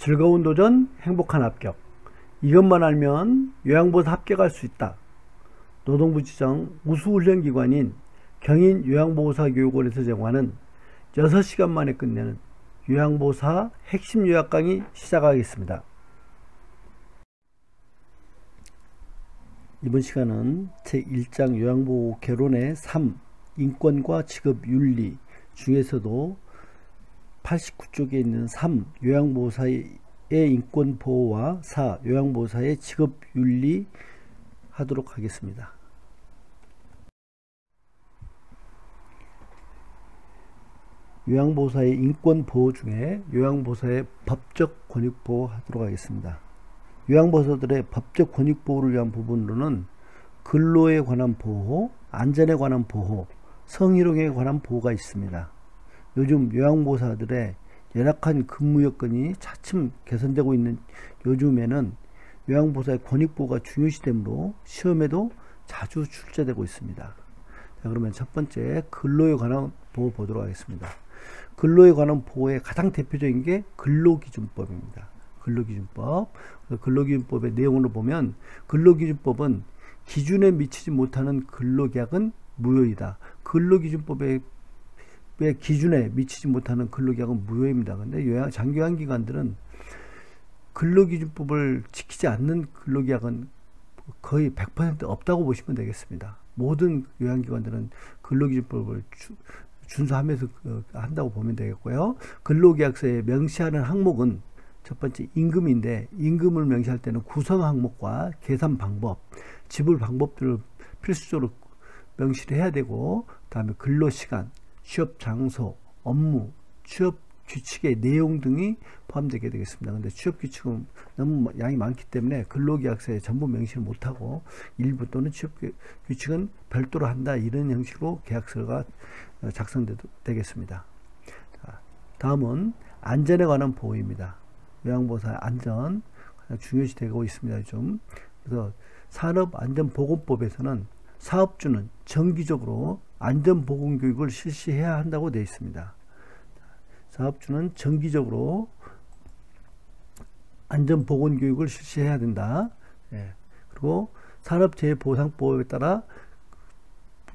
즐거운 도전, 행복한 합격. 이것만 알면 요양보호사 합격할 수 있다. 노동부 지정 우수훈련기관인 경인 요양보호사 교육원에서 제공하는 6시간 만에 끝내는 요양보호사 핵심 요약 강의 시작하겠습니다. 이번 시간은 제1장 요양보호 개론의 3 인권과 직업윤리 중에서도 89쪽에 있는 3 요양보호사의 인권보호와 4 요양보호사의 직업윤리 하도록 하겠습니다. 요양보호사의 인권보호 중에 요양보호사의 법적 권익보호 하도록 하겠습니다. 요양보호사들의 법적 권익보호를 위한 부분으로는 근로에 관한 보호, 안전에 관한 보호, 성희롱에 관한 보호가 있습니다. 요즘 요양보호사들의 열악한 근무 여건이 차츰 개선되고 있는 요즘에는 요양보호사의 권익보호가 중요시되므로 시험에도 자주 출제되고 있습니다. 자, 그러면 첫 번째 근로에 관한 보호 보도록 하겠습니다. 근로에 관한 보호의 가장 대표적인 게 근로기준법입니다. 근로기준법. 근로기준법의 내용으로 보면 근로기준법은 기준에 미치지 못하는 근로계약은 무효이다. 근로기준법의 기준에 미치지 못하는 근로계약은 무효입니다. 근데 장기요양기관들은 근로기준법을 지키지 않는 근로계약은 거의 100% 없다고 보시면 되겠습니다. 모든 요양기관들은 근로기준법을 준수하면서 한다고 보면 되겠고요. 근로계약서에 명시하는 항목은 첫 번째 임금인데, 임금을 명시할 때는 구성 항목과 계산 방법, 지불 방법들을 필수적으로 명시를 해야 되고, 그 다음에 근로시간, 취업 장소, 업무, 취업 규칙의 내용 등이 포함되게 되겠습니다. 근데 취업 규칙은 너무 양이 많기 때문에 근로계약서에 전부 명시를 못하고 일부 또는 취업 규칙은 별도로 한다, 이런 형식으로 계약서가 작성되겠습니다. 다음은 안전에 관한 보호입니다. 요양보호사 안전 가장 중요시 되고 있습니다. 요즘. 그래서 산업안전보건법에서는 사업주는 정기적으로 안전보건교육을 실시해야 한다고 되어 있습니다. 사업주는 정기적으로 안전보건교육을 실시해야 된다. 예. 그리고 산업재해보상법에 따라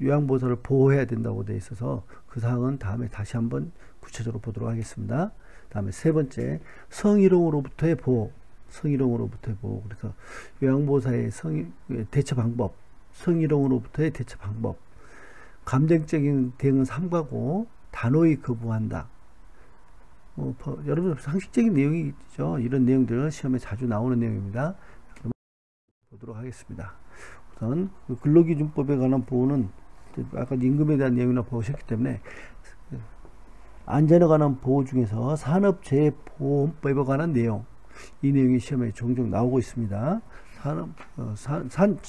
요양보호사를 보호해야 된다고 되어 있어서 그 사항은 다음에 다시 한번 구체적으로 보도록 하겠습니다. 다음에 세 번째, 성희롱으로부터의 보호. 성희롱으로부터의 보호. 그래서 요양보호사의 대처 방법, 성희롱으로부터의 대처 방법, 감정적인 대응은 삼가고 단호히 거부한다. 여러분 상식적인 내용이죠. 이런 내용들은 시험에 자주 나오는 내용입니다. 그럼 보도록 하겠습니다. 우선 근로기준법에 관한 보호는 아까 임금에 대한 내용이나 보셨기 때문에 안전에 관한 보호 중에서 산업재해보험법에 관한 내용, 이 내용이 시험에 종종 나오고 있습니다.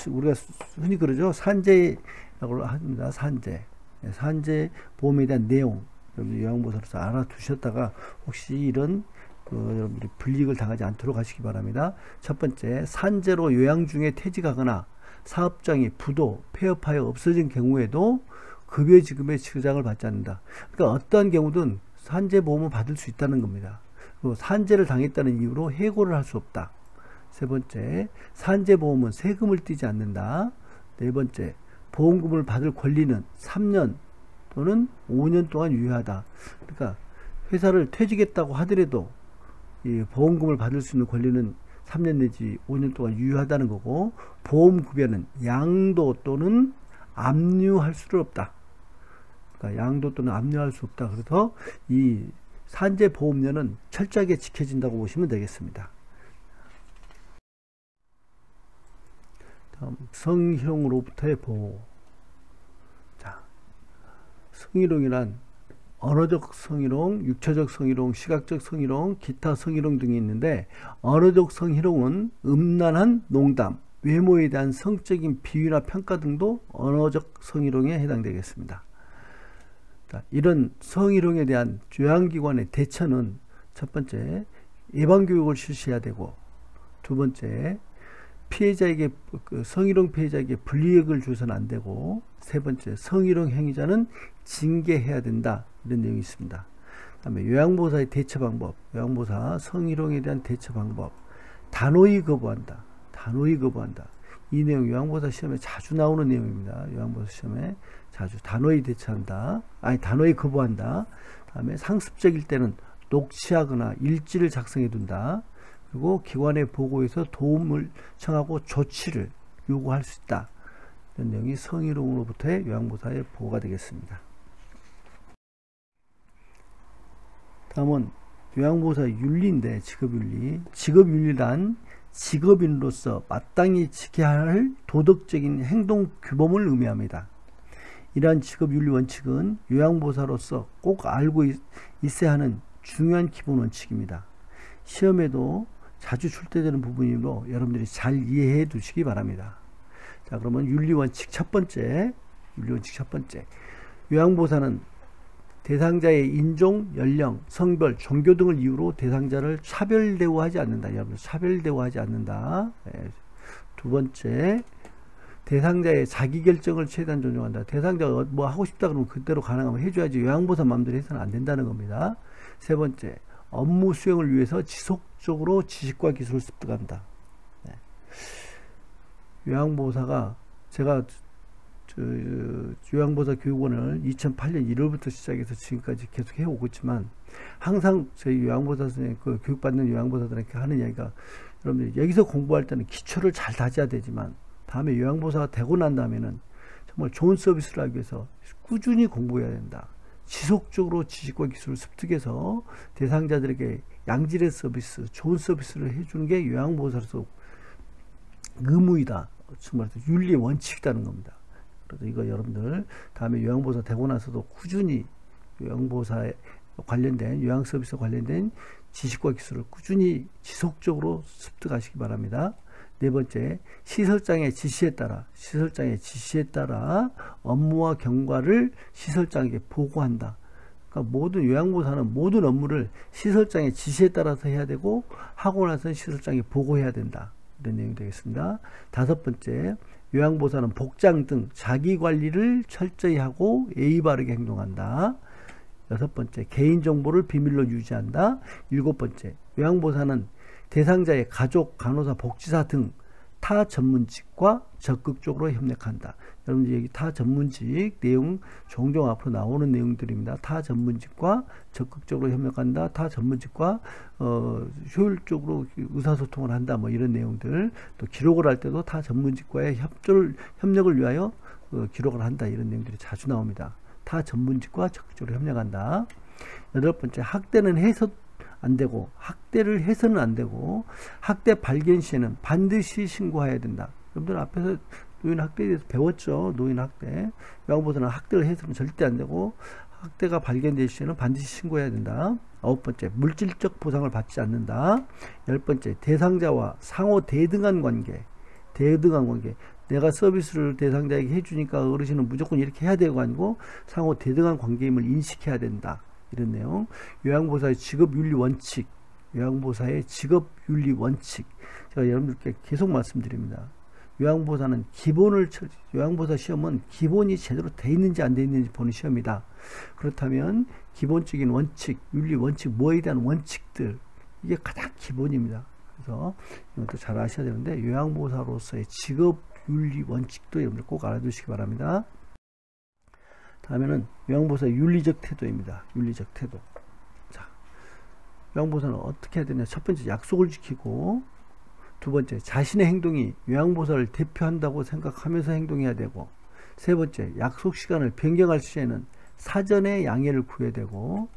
우리가 흔히 그러죠. 산재라고 합니다. 산재 보험에 대한 내용, 여러분들 요양보호사로서 알아두셨다가 혹시 이런 여러분들이 불이익을 당하지 않도록 하시기 바랍니다. 첫 번째, 산재로 요양 중에 퇴직하거나 사업장이 부도, 폐업하여 없어진 경우에도 급여 지급의 지장을 받지 않는다. 그러니까 어떠한 경우든 산재보험을 받을 수 있다는 겁니다. 그리고 산재를 당했다는 이유로 해고를 할 수 없다. 세 번째, 산재보험은 세금을 떼지 않는다. 네 번째, 보험금을 받을 권리는 3년 또는 5년 동안 유효하다. 그러니까 회사를 퇴직했다고 하더라도 이 보험금을 받을 수 있는 권리는 3년 내지 5년 동안 유효하다는 거고, 보험급여는 양도 또는 압류할 수는 없다. 그러니까 양도 또는 압류할 수 없다. 그래서 이 산재보험료는 철저하게 지켜진다고 보시면 되겠습니다. 다음, 성희롱으로부터의 보호. 자, 성희롱이란 언어적 성희롱, 육체적 성희롱, 시각적 성희롱, 기타 성희롱 등이 있는데, 언어적 성희롱은 음란한 농담, 외모에 대한 성적인 비유나 평가 등도 언어적 성희롱에 해당되겠습니다. 이런 성희롱에 대한 요양기관의 대처는 첫 번째, 예방교육을 실시해야 되고, 두 번째, 피해자에게 성희롱 피해자에게 불이익을 줘서는 안 되고, 세 번째, 성희롱 행위자는 징계해야 된다, 이런 내용이 있습니다. 그다음에 요양보호사의 대처 방법, 요양보호사 성희롱에 대한 대처 방법, 단호히 거부한다. 단호히 거부한다. 이 내용 요양보호사 시험에 자주 나오는 내용입니다. 요양보호사 시험에 자주 단호히 대처한다. 아니 단호히 거부한다. 다음에 상습적일 때는 녹취하거나 일지를 작성해 둔다. 그리고 기관의 보고에서 도움을 청하고 조치를 요구할 수 있다. 이런 내용이 성희롱으로부터의 요양보호사의 보호가 되겠습니다. 다음은 요양보호사 윤리인데, 직업윤리. 직업윤리란 직업인으로서 마땅히 지켜야 할 도덕적인 행동 규범을 의미합니다. 이러한 직업윤리 원칙은 요양보호사로서 꼭 알고 있어야 하는 중요한 기본 원칙입니다. 시험에도 자주 출제되는 부분이므로 여러분들이 잘 이해해 두시기 바랍니다. 자, 그러면 윤리원칙 첫 번째, 윤리원칙 첫 번째. 요양보호사는 대상자의 인종, 연령, 성별, 종교 등을 이유로 대상자를 차별 대우하지 않는다. 여러분, 차별 대우하지 않는다. 네. 두 번째, 대상자의 자기결정을 최대한 존중한다. 대상자가 뭐 하고 싶다 그러면 그대로 가능하면 해줘야지 요양보호사 마음대로 해서는 안 된다는 겁니다. 세 번째, 업무 수행을 위해서 지속적으로 지식과 기술을 습득한다. 네. 요양보호사가 제가 요양보호사 교육원을 2008년 1월부터 시작해서 지금까지 계속 해오고 있지만, 항상 저희 요양보호사 선생님, 그 교육받는 요양보호사들에게 하는 이야기가, 여러분들 여기서 공부할 때는 기초를 잘 다져야 되지만 다음에 요양보호사가 되고 난 다음에는 정말 좋은 서비스를 하기 위해서 꾸준히 공부해야 된다. 지속적으로 지식과 기술을 습득해서 대상자들에게 양질의 서비스, 좋은 서비스를 해주는 게 요양보호사로서 의무이다. 정말 윤리 원칙이라는 겁니다. 그래서 이거 여러분들 다음에 요양보호사 되고 나서도 꾸준히 요양보호사에 관련된, 요양서비스 관련된 지식과 기술을 꾸준히 지속적으로 습득하시기 바랍니다. 네 번째, 시설장의 지시에 따라 업무와 경과를 시설장에게 보고한다. 그러니까 모든 요양보호사는 모든 업무를 시설장의 지시에 따라서 해야 되고, 하고 나서 시설장에 보고해야 된다. 이런 내용이 되겠습니다. 다섯 번째, 요양보호사는 복장 등 자기관리를 철저히 하고 예의 바르게 행동한다. 여섯 번째, 개인정보를 비밀로 유지한다. 일곱 번째, 요양보호사는 대상자의 가족, 간호사, 복지사 등 타 전문직과 적극적으로 협력한다. 여러분들 여기 타 전문직 내용 종종 앞으로 나오는 내용들입니다. 타 전문직과 적극적으로 협력한다. 타 전문직과 효율적으로 의사소통을 한다. 뭐 이런 내용들. 또 기록을 할 때도 타 전문직과의 협력을 위하여 기록을 한다. 이런 내용들이 자주 나옵니다. 타 전문직과 적극적으로 협력한다. 여덟 번째, 학대는 해서 안 되고, 학대를 해서는 안 되고, 학대 발견 시에는 반드시 신고해야 된다. 여러분들 앞에서 노인 학대에 대해서 배웠죠. 노인 학대. 요양보호사는 학대를 해서는 절대 안 되고, 학대가 발견될 시에는 반드시 신고해야 된다. 아홉 번째, 물질적 보상을 받지 않는다. 열 번째, 대상자와 상호 대등한 관계. 내가 서비스를 대상자에게 해주니까 어르신은 무조건 이렇게 해야 되고 아니고 상호 대등한 관계임을 인식해야 된다. 이런 내용. 요양보호사의 직업윤리 원칙, 요양보호사의 직업윤리 원칙. 제가 여러분들께 계속 말씀드립니다. 요양보호사는 요양보호사 시험은 기본이 제대로 돼 있는지 안 돼 있는지 보는 시험이다. 그렇다면 기본적인 원칙, 윤리 원칙, 뭐에 대한 원칙들, 이게 가장 기본입니다. 그래서 이것도 잘 아셔야 되는데, 요양보호사로서의 직업윤리 원칙도 여러분들 꼭 알아두시기 바랍니다. 다음에는 요양보호사의 윤리적 태도입니다. 윤리적 태도. 자, 요양보호사는 어떻게 해야 되냐? 첫 번째, 약속을 지키고, 두 번째, 자신의 행동이 요양보호사를 대표한다고 생각하면서 행동해야 되고, 세 번째, 약속 시간을 변경할 시에는 사전에 양해를 구해야 되고,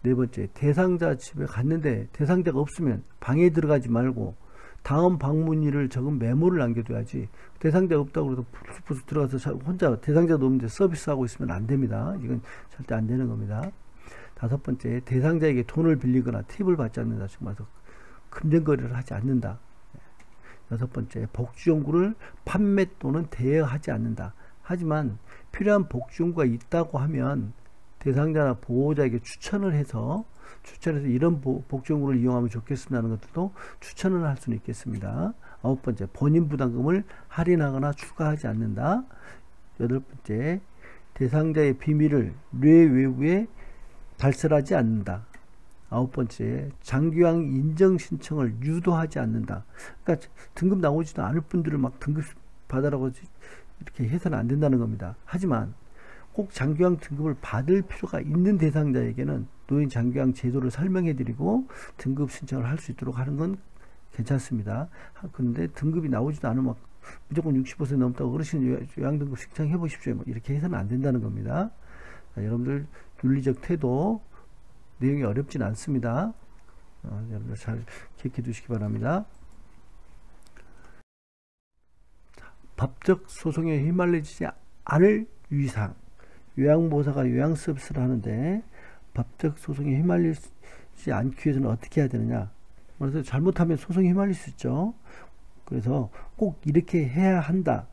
네 번째, 대상자 집에 갔는데 대상자가 없으면 방에 들어가지 말고 다음 방문일을 적은 메모를 남겨둬야지, 대상자가 없다고 해서 부스 들어가서 혼자 대상자도 없는데 서비스하고 있으면 안 됩니다. 이건 절대 안 되는 겁니다. 다섯 번째, 대상자에게 돈을 빌리거나 팁을 받지 않는다. 정말 금전거래를 하지 않는다. 여섯 번째, 복지용구를 판매 또는 대여하지 않는다. 하지만 필요한 복지용구가 있다고 하면 대상자나 보호자에게 추천을 해서 이런 복지용구를 이용하면 좋겠습니다 하는 것들도 추천을 할 수는 있겠습니다. 아홉 번째, 본인 부담금을 할인하거나 추가하지 않는다. 여덟 번째, 대상자의 비밀을 뇌 외부에 발설하지 않는다. 아홉 번째, 장기요양 인정 신청을 유도하지 않는다. 그러니까 등급 나오지도 않을 분들을 막 등급 받으라고 이렇게 해서는 안 된다는 겁니다. 하지만 꼭 장기요양 등급을 받을 필요가 있는 대상자에게는 노인 장기요양 제도를 설명해 드리고 등급 신청을 할 수 있도록 하는 건 괜찮습니다. 그런데 등급이 나오지도 않으면 막 무조건 60% 넘다고 어르신 요양등급 신청해 보십시오. 뭐 이렇게 해서는 안 된다는 겁니다. 자, 여러분들 윤리적 태도 내용이 어렵진 않습니다. 여러분들 잘 기억해 두시기 바랍니다. 법적 소송에 휘말리지 않을 유의사항. 요양보호사가 요양 서비스를 하는데 법적 소송에 휘말리지 않기 위해서는 어떻게 해야 되느냐. 그래서 잘못하면 소송에 휘말릴 수 있죠. 그래서 꼭 이렇게 해야 한다.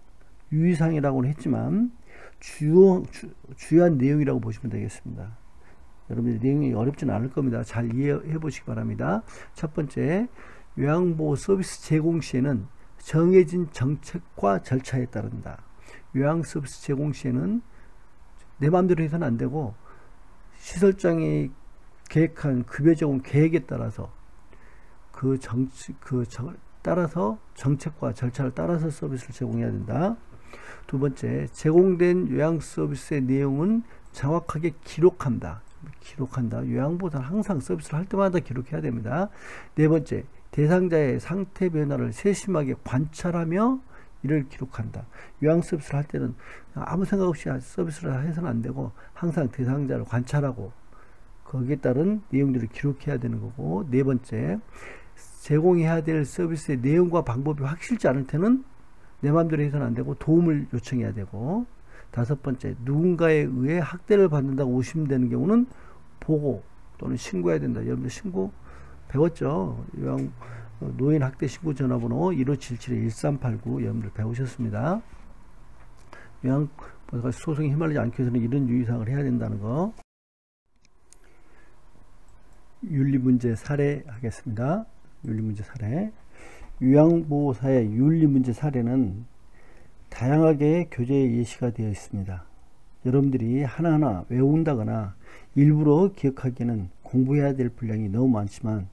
유의사항이라고는 했지만 주요한 내용이라고 보시면 되겠습니다. 여러분들 내용이 어렵지는 않을 겁니다. 잘 이해해 보시기 바랍니다. 첫 번째, 요양보호 서비스 제공 시에는 정해진 정책과 절차에 따른다. 요양 서비스 제공 시에는 내 마음대로 해서는 안 되고 시설장이 계획한 급여 제공 계획에 따라서 따라서 정책과 절차를 따라서 서비스를 제공해야 된다. 두 번째, 제공된 요양 서비스의 내용은 정확하게 기록한다. 요양보호사는 항상 서비스를 할 때마다 기록해야 됩니다. 네 번째, 대상자의 상태 변화를 세심하게 관찰하며 이를 기록한다. 요양 서비스를 할 때는 아무 생각 없이 서비스를 해서는 안 되고 항상 대상자를 관찰하고 거기에 따른 내용들을 기록해야 되는 거고, 네 번째, 제공해야 될 서비스의 내용과 방법이 확실치 않을 때는 내 마음대로 해서는 안 되고 도움을 요청해야 되고, 다섯 번째, 누군가에 의해 학대를 받는다고 의심되는 경우는 보고 또는 신고해야 된다. 여러분들 신고 배웠죠? 노인 학대 신고 전화번호 1577-1389 여러분들 배우셨습니다. 요양보호사가 소송에 휘말리지 않기 위해서는 이런 유의사항을 해야 된다는 거. 윤리문제 사례 하겠습니다. 윤리문제 사례. 요양보호사의 윤리문제 사례는 다양하게 교재에 예시가 되어 있습니다. 여러분들이 하나하나 외운다거나 일부러 기억하기에는 공부해야 될 분량이 너무 많지만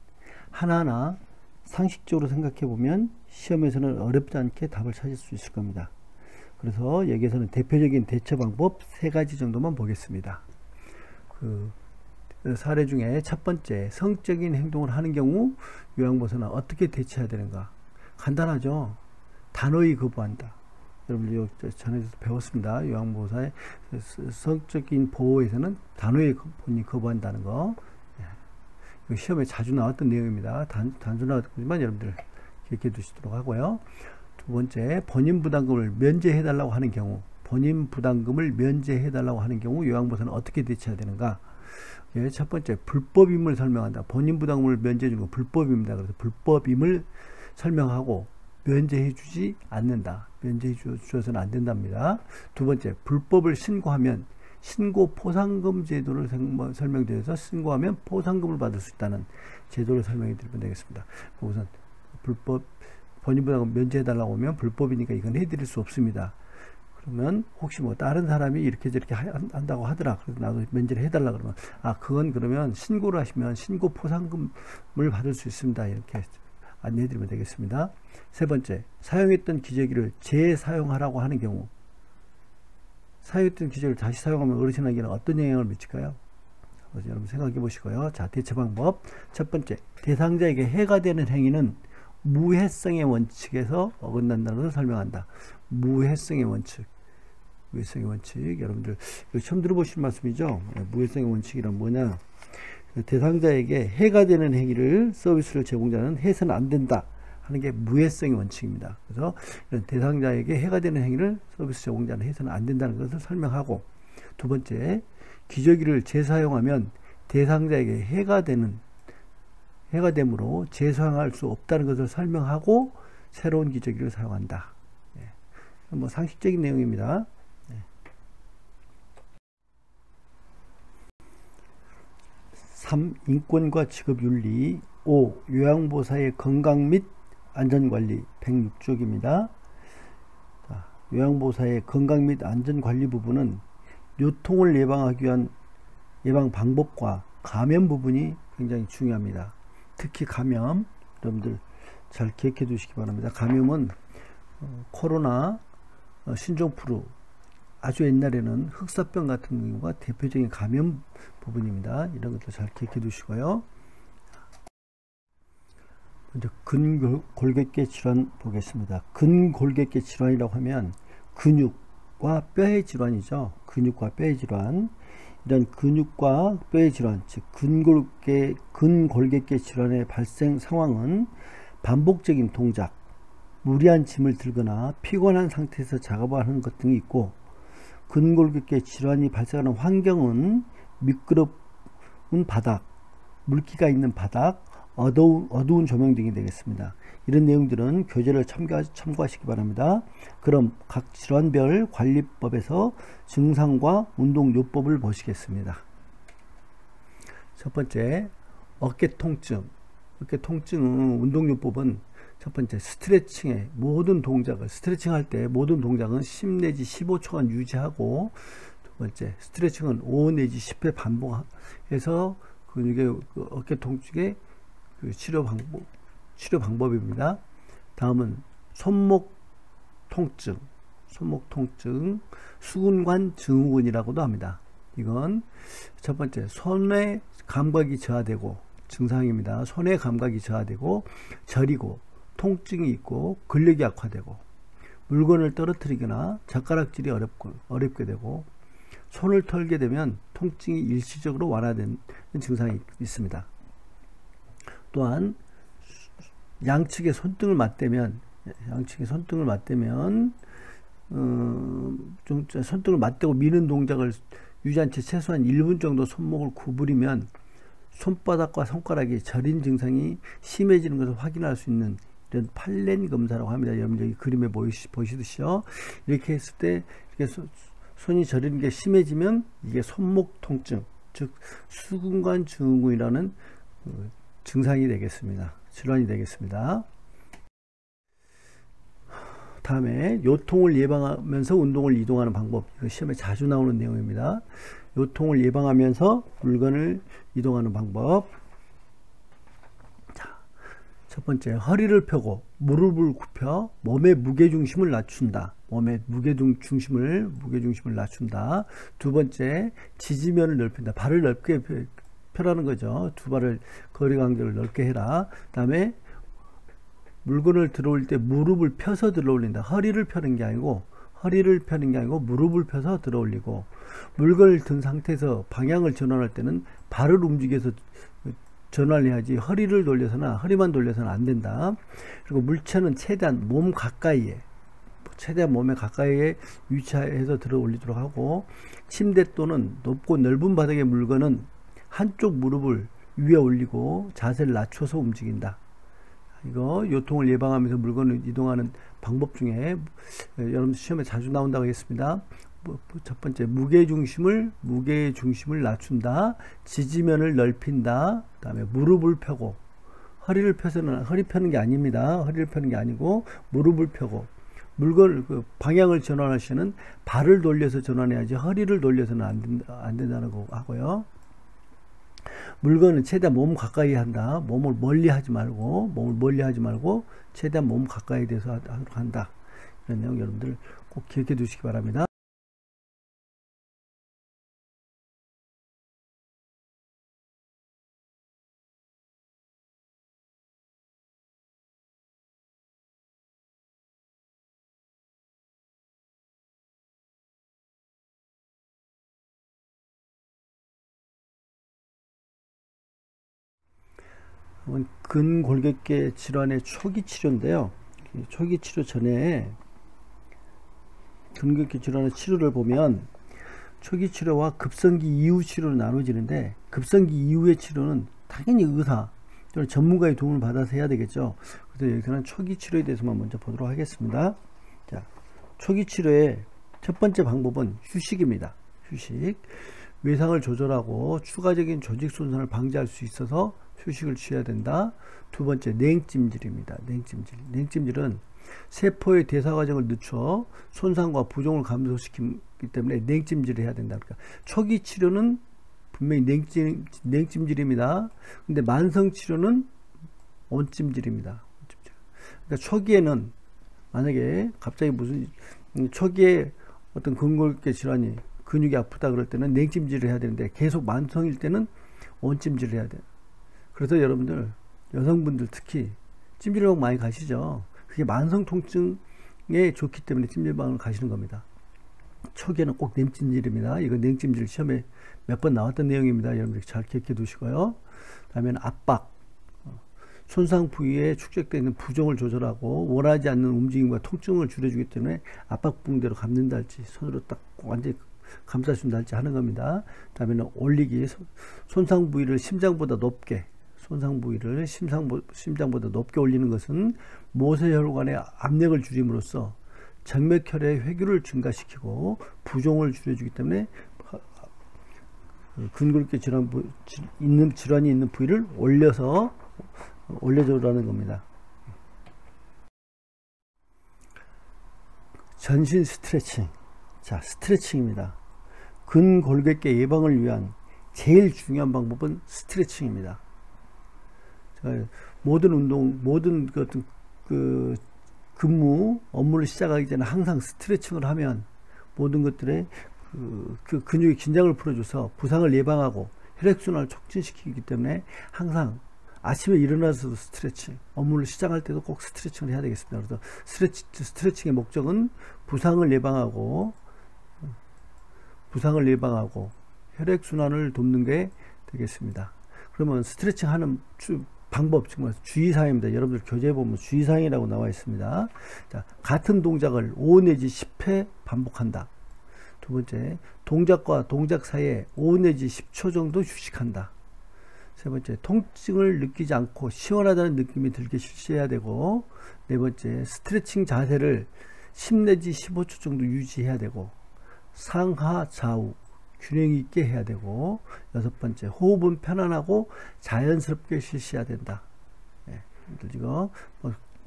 하나하나 상식적으로 생각해 보면 시험에서는 어렵지 않게 답을 찾을 수 있을 겁니다. 그래서 여기에서는 대표적인 대처 방법 3가지 정도만 보겠습니다. 사례 중에 첫 번째, 성적인 행동을 하는 경우 요양보호사는 어떻게 대처해야 되는가? 간단하죠. 단호히 거부한다. 여러분들 전에도 배웠습니다. 요양보호사의 성적인 보호에서는 단호히 거부한다는 거. 시험에 자주 나왔던 내용입니다. 단순 나왔지만 여러분들 기억해 두시도록 하고요. 두 번째, 본인 부담금을 면제해 달라고 하는 경우, 요양보호사는 어떻게 대처해야 되는가? 첫 번째, 불법임을 설명한다. 본인 부담금을 면제해 주는 건 불법입니다. 그래서 불법임을 설명하고 면제해 주지 않는다. 면제해 주어서는 안 된답니다. 두 번째, 불법을 신고하면 신고 포상금 제도를 설명드려서 신고하면 포상금을 받을 수 있다는 제도를 설명해 드리면 되겠습니다. 우선 불법 본인부담금 면제해 달라고 하면 불법이니까 이건 해드릴 수 없습니다. 그러면 혹시 뭐 다른 사람이 이렇게 저렇게 한다고 하더라. 그래서 나도 면제를 해달라 그러면 그건 그러면 신고를 하시면 신고 포상금을 받을 수 있습니다. 이렇게 안내해 드리면 되겠습니다. 세 번째, 사용했던 기저귀를 재사용하라고 하는 경우, 사용했던 기저귀를 다시 사용하면 어르신에게는 어떤 영향을 미칠까요? 여러분 생각해 보시고요. 자, 대처 방법. 첫 번째, 대상자에게 해가 되는 행위는 무해성의 원칙에서 어긋난다는 것을 설명한다. 무해성의 원칙. 여러분들 처음 들어보실 말씀이죠. 무해성의 원칙이란 뭐냐? 대상자에게 해가 되는 행위를 서비스를 제공자는 해서는 안 된다 하는 게 무해성의 원칙입니다. 그래서 대상자에게 해가 되는 행위를 서비스 제공자는 해서는 안 된다는 것을 설명하고, 두 번째, 기저귀를 재사용하면 대상자에게 해가 되므로 재사용할 수 없다는 것을 설명하고 새로운 기저귀를 사용한다. 뭐 상식적인 내용입니다. 3. 인권과 직업윤리. 5. 요양보호사의 건강 및 안전관리. 106쪽입니다. 요양보호사의 건강 및 안전관리 부분은 요통을 예방하기 위한 예방 방법과 감염 부분이 굉장히 중요합니다. 특히 감염, 여러분들 잘 기억해 두시기 바랍니다. 감염은 코로나, 신종플루, 아주 옛날에는 흑사병 같은 경우가 대표적인 감염 부분입니다. 이런 것도 잘 기억해 두시고요. 먼저 근골격계 질환 보겠습니다. 근골격계 질환이라고 하면 근육과 뼈의 질환이죠. 근육과 뼈의 질환. 이런 근육과 뼈의 질환, 즉 근골격계 질환의 발생 상황은 반복적인 동작, 무리한 짐을 들거나 피곤한 상태에서 작업을 하는 것 등이 있고, 근골격계 질환이 발생하는 환경은 미끄러운 바닥, 물기가 있는 바닥, 어두운 조명 등이 되겠습니다. 이런 내용들은 교재를 참고하시기 바랍니다. 그럼 각 질환별 관리법에서 증상과 운동요법을 보시겠습니다. 첫 번째, 어깨 통증. 어깨 통증은 운동요법은 첫 번째, 스트레칭의 모든 동작을, 스트레칭 할 때 모든 동작은 10 내지 15초간 유지하고, 두 번째, 스트레칭은 5 내지 10회 반복해서 근육의 어깨 통증의 치료 방법입니다. 다음은 손목 통증, 수근관 증후군이라고도 합니다. 이건 첫 번째, 손의 감각이 저하되고, 증상입니다. 손의 감각이 저하되고 저리고 통증이 있고 근력이 악화되고 물건을 떨어뜨리거나 젓가락질이 어렵게 되고 손을 털게 되면 통증이 일시적으로 완화되는 증상이 있습니다. 또한 양측의 손등을 맞대면 좀 손등을 맞대고 미는 동작을 유지한 채 최소한 1분 정도 손목을 구부리면 손바닥과 손가락이 저린 증상이 심해지는 것을 확인할 수 있는 이런 팔렌 검사라고 합니다. 여러분 여기 그림에 보시듯이요. 이렇게 했을 때 이렇게 손이 저리는 게 심해지면 이게 손목 통증, 즉 수근관 증후군이라는 증상이 되겠습니다. 질환이 되겠습니다. 다음에 요통을 예방하면서 운동을 이동하는 방법. 이거 시험에 자주 나오는 내용입니다. 요통을 예방하면서 물건을 이동하는 방법. 자, 첫 번째, 허리를 펴고 무릎을 굽혀 몸의 무게중심을 낮춘다. 무게중심을 낮춘다. 두 번째, 지지면을 넓힌다. 발을 넓게 펴라는 거죠. 두 발을 거리 간격을 넓게 해라. 다음에 물건을 들어올 때 무릎을 펴서 들어올린다. 허리를 펴는 게 아니고 무릎을 펴서 들어올리고, 물건을 든 상태에서 방향을 전환할 때는 발을 움직여서 전환을 해야지 허리만 돌려서는 안 된다. 그리고 물체는 최대한 몸에 가까이에 위치해서 들어 올리도록 하고, 침대 또는 높고 넓은 바닥의 물건은 한쪽 무릎을 위에 올리고 자세를 낮춰서 움직인다. 이거 요통을 예방하면서 물건을 이동하는 방법 중에 여러분 시험에 자주 나온다고 했습니다. 첫 번째, 무게중심을 낮춘다. 지지면을 넓힌다. 그 다음에 무릎을 펴고, 허리 펴는 게 아닙니다. 허리를 펴는 게 아니고 무릎을 펴고, 물건 방향을 전환할 때는 발을 돌려서 전환해야지 허리를 돌려서는 안 된다는 거 하고요. 물건은 최대한 몸 가까이 한다. 몸을 멀리 하지 말고 최대한 몸 가까이 돼서 하도록 한다. 이런 내용 여러분들 꼭 기억해 두시기 바랍니다. 근골격계 질환의 초기 치료인데요. 초기 치료 전에 근골격계 질환의 치료를 보면 초기 치료와 급성기 이후 치료로 나눠지는데, 급성기 이후의 치료는 당연히 의사 또는 전문가의 도움을 받아서 해야 되겠죠. 그래서 여기서는 초기 치료에 대해서만 먼저 보도록 하겠습니다. 자, 초기 치료의 첫 번째 방법은 휴식입니다. 휴식. 외상을 조절하고 추가적인 조직 손상을 방지할 수 있어서 휴식을 취해야 된다. 두 번째, 냉찜질입니다. 냉찜질은 세포의 대사 과정을 늦춰 손상과 부종을 감소시키기 때문에 냉찜질을 해야 된다. 그러니까 초기 치료는 분명히 냉찜질입니다. 근데 만성 치료는 온찜질입니다. 그러니까 초기에는 만약에 갑자기 무슨 초기에 어떤 근골격 질환이 근육이 아프다 그럴 때는 냉찜질을 해야 되는데 계속 만성일 때는 온찜질을 해야 돼요. 그래서 여러분들 여성분들 특히 찜질방 많이 가시죠. 그게 만성 통증에 좋기 때문에 찜질방을 가시는 겁니다. 초기에는 꼭 냉찜질입니다. 이거 냉찜질 시험에 몇 번 나왔던 내용입니다. 여러분들 잘 기억해 두시고요. 다음에는 압박, 손상 부위에 축적되어 있는 부종을 조절하고 원하지 않는 움직임과 통증을 줄여주기 때문에 압박 붕대로 감는다 할지 손으로 딱 완전히 감싸준다 할지 하는 겁니다. 다음에는 올리기, 손상 부위를 심장보다 높게 심장보다 높게 올리는 것은 모세혈관의 압력을 줄임으로써 정맥혈의 회귀를 증가시키고 부종을 줄여주기 때문에 근골격 질환이 있는 부위를 올려주라는 겁니다. 전신 스트레칭. 자, 스트레칭입니다. 근골격계 예방을 위한 제일 중요한 방법은 스트레칭입니다. 모든 운동, 모든 그 근무, 업무를 시작하기 전에 항상 스트레칭을 하면 모든 것들의 그 근육의 긴장을 풀어줘서 부상을 예방하고 혈액순환을 촉진시키기 때문에 항상 아침에 일어나서도 스트레칭, 업무를 시작할 때도 꼭 스트레칭을 해야 되겠습니다. 그래서 스트레칭의 목적은 부상을 예방하고 혈액순환을 돕는 게 되겠습니다. 그러면 스트레칭 하는 방법, 정말 주의사항입니다. 여러분들 교재에 보면 주의사항이라고 나와 있습니다. 자, 같은 동작을 5 내지 10회 반복한다. 두 번째, 동작과 동작 사이에 5 내지 10초 정도 휴식한다. 세 번째, 통증을 느끼지 않고 시원하다는 느낌이 들게 실시해야 되고, 네 번째, 스트레칭 자세를 10 내지 15초 정도 유지해야 되고, 상하 좌우 균형 있게 해야 되고, 여섯 번째, 호흡은 편안하고 자연스럽게 실시해야 된다. 예, 이거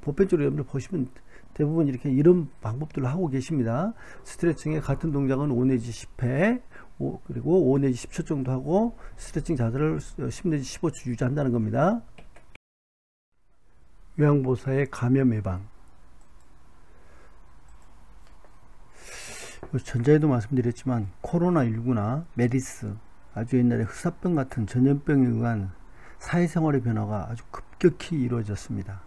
보편적으로 여러분들 보시면 대부분 이런 방법들을 하고 계십니다. 스트레칭의 같은 동작은 5 내지 10회, 그리고 5 내지 10초 정도 하고 스트레칭 자세를 10 내지 15초 유지한다는 겁니다. 요양보호사의 감염 예방. 전자에도 말씀드렸지만 코로나19나 메리스, 아주 옛날에 흑사병 같은 전염병에 의한 사회생활의 변화가 아주 급격히 이루어졌습니다.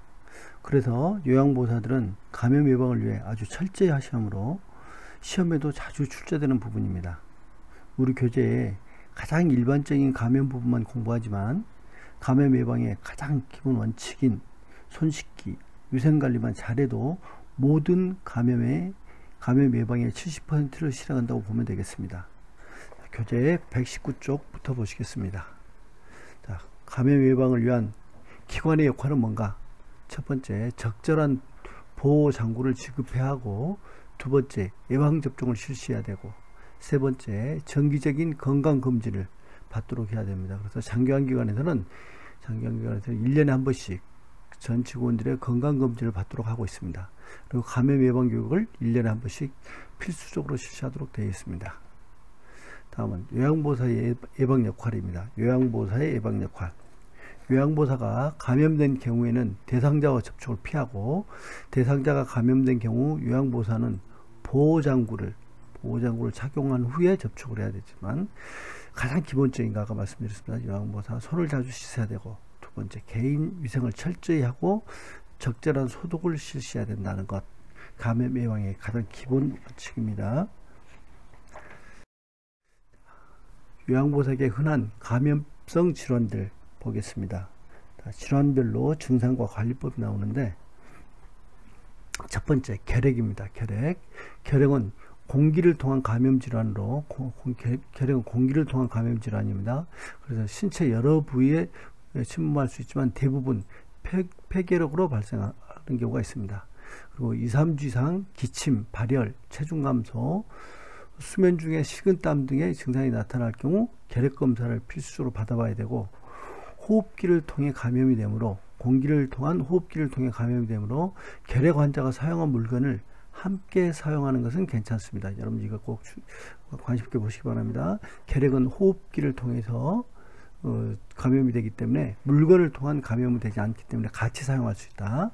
그래서 요양보호사들은 감염 예방을 위해 아주 철저히 하시므로 시험에도 자주 출제되는 부분입니다. 우리 교재에 가장 일반적인 감염 부분만 공부하지만 감염 예방의 가장 기본 원칙인 손 씻기, 위생관리만 잘해도 모든 감염 예방의 70%를 실행한다고 보면 되겠습니다. 교재 119쪽부터 보시겠습니다. 자, 감염 예방을 위한 기관의 역할은 뭔가? 첫 번째, 적절한 보호 장구를 지급해야 하고, 두 번째, 예방접종을 실시해야 되고, 세 번째, 정기적인 건강검진을 받도록 해야 됩니다. 그래서 장기관기관에서는 1년에 한 번씩 전 직원들의 건강검진을 받도록 하고 있습니다. 그리고 감염 예방 교육을 1년에 한 번씩 필수적으로 실시하도록 되어 있습니다. 다음은 요양보호사의 예방 역할입니다. 요양보호사의 예방 역할. 요양보호사가 감염된 경우에는 대상자와 접촉을 피하고, 대상자가 감염된 경우 요양보호사는 보호장구를 착용한 후에 접촉을 해야 되지만, 가장 기본적인 거 아까 말씀드렸습니다. 요양보호사 손을 자주 씻어야 되고, 두 번째, 개인 위생을 철저히 하고 적절한 소독을 실시해야 된다는 것, 감염 예방의 가장 기본 원칙입니다. 요양보호사에게 흔한 감염성 질환들 보겠습니다. 질환별로 증상과 관리법이 나오는데, 첫 번째, 결핵입니다. 결핵은 공기를 통한 감염 질환으로, 결핵은 공기를 통한 감염 질환입니다. 그래서 신체 여러 부위에 침범할 수 있지만 대부분 폐결핵으로 발생하는 경우가 있습니다. 그리고 2, 3주 이상 기침, 발열, 체중 감소, 수면 중에 식은땀 등의 증상이 나타날 경우 결핵 검사를 필수적으로 받아봐야 되고, 호흡기를 통해 감염이 되므로, 공기를 통한 호흡기를 통해 감염이 되므로 결핵 환자가 사용한 물건을 함께 사용하는 것은 괜찮습니다. 여러분 이거 꼭 관심 있게 보시기 바랍니다. 결핵은 호흡기를 통해서 감염이 되기 때문에 물건을 통한 감염은 되지 않기 때문에 같이 사용할 수 있다.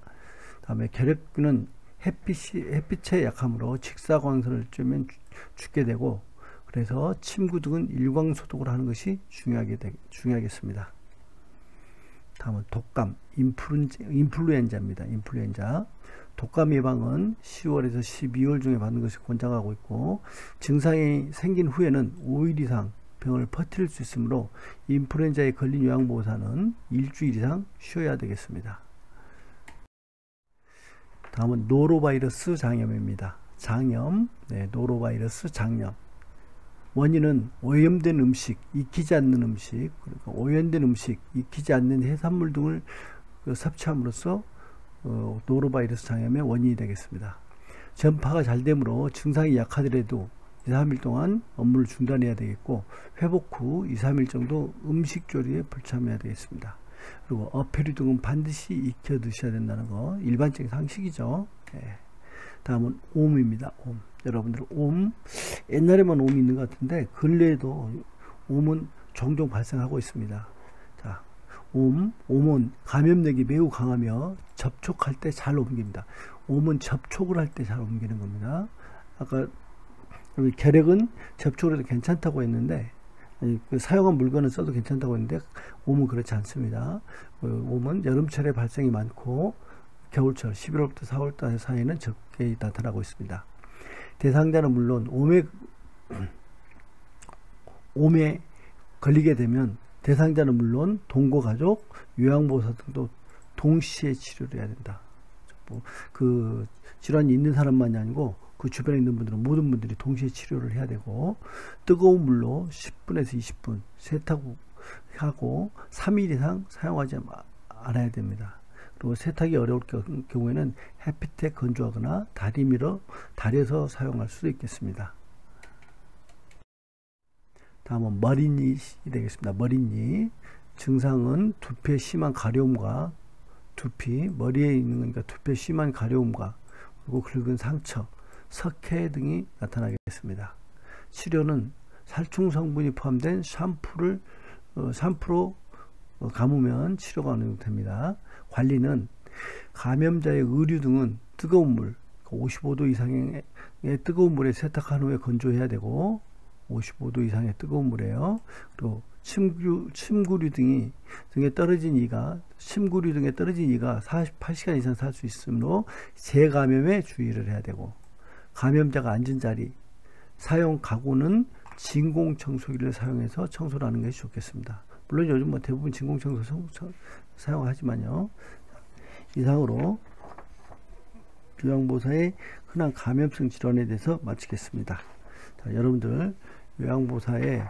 다음에 결핵균은 햇빛에 약하므로 직사광선을 쬐면 죽게 되고, 그래서 침구 등은 일광소독을 하는 것이 중요하겠습니다. 다음은 독감, 인플루엔자입니다. 인플루엔자. 독감 예방은 10월에서 12월 중에 받는 것을 권장하고 있고, 증상이 생긴 후에는 5일 이상 병을 퍼뜨릴 수 있으므로 인플루엔자에 걸린 요양보호사는 일주일 이상 쉬어야 되겠습니다. 다음은 노로바이러스 장염입니다. 장염, 노로바이러스 장염. 원인은 오염된 음식, 익히지 않는 음식, 그리고 오염된 음식, 익히지 않는 해산물 등을 섭취함으로써 노로바이러스 장염의 원인이 되겠습니다. 전파가 잘 되므로 증상이 약하더라도 2-3일 동안 업무를 중단해야 되겠고, 회복 후 2-3일 정도 음식 조리에 불참해야 되겠습니다. 그리고 어패류 등은 반드시 익혀 드셔야 된다는 거 일반적인 상식이죠. 다음은 옴입니다. 옴. 여러분들 옴, 옛날에만 옴이 있는 것 같은데 근래에도 옴은 종종 발생하고 있습니다. 자, 옴은 감염력이 매우 강하며 접촉할 때 잘 옮깁니다. 옴은 접촉을 할 때 잘 옮기는 겁니다. 아까 결핵은 접촉을 해도 괜찮다고 했는데, 사용한 물건을 써도 괜찮다고 했는데 옴은 그렇지 않습니다. 옴은 여름철에 발생이 많고 겨울철 11월부터 4월달 사이에는 적게 나타나고 있습니다. 대상자는 물론 옴에 걸리게 되면 대상자는 물론 동거 가족, 요양보호사 등도 동시에 치료를 해야 된다. 그 질환이 있는 사람만이 아니고 그 주변에 있는 분들은 모든 분들이 동시에 치료를 해야 되고, 뜨거운 물로 10분에서 20분 세탁하고 3일 이상 사용하지 않아야 됩니다. 그리고 세탁이 어려울 경우에는 햇빛에 건조하거나 다려서 사용할 수도 있겠습니다. 다음은 머리닛이 되겠습니다. 머리닛. 증상은 두피에 심한 가려움과 머리에 있는 거니까 두피에 심한 가려움과 그리고 굵은 상처, 석회 등이 나타나겠습니다. 치료는 살충 성분이 포함된 샴푸로 감으면 치료가 완료됩니다. 관리는 감염자의 의류 등은 뜨거운 물, 55도 이상의 뜨거운 물에 세탁한 후에 건조해야 되고, 55도 이상의 뜨거운 물에요. 그리고 침구류 등에 떨어진 이가 48시간 이상 살 수 있으므로 재감염에 주의를 해야 되고, 감염자가 앉은 자리, 사용 가구는 진공청소기를 사용해서 청소를 하는 것이 좋겠습니다. 물론 요즘 대부분 진공청소 사용하지만요. 이상으로 요양보호사의 흔한 감염성 질환에 대해서 마치겠습니다. 자, 여러분들 요양보호사의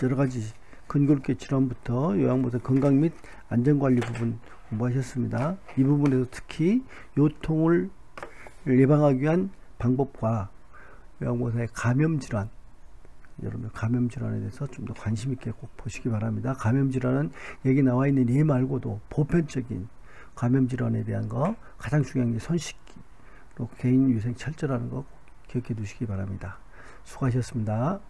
여러가지 근골격 질환부터 요양보호사 건강 및 안전관리 부분 공부하셨습니다. 이 부분에서 특히 요통을 예방하기 위한 방법과 요양보호사의 감염질환, 여러분 감염질환에 대해서 좀 더 관심 있게 꼭 보시기 바랍니다. 감염질환은 여기 나와 있는 예 말고도 보편적인 감염질환에 대한 거, 가장 중요한 게 손 씻기, 개인위생 철저하는 거 꼭 기억해 두시기 바랍니다. 수고하셨습니다.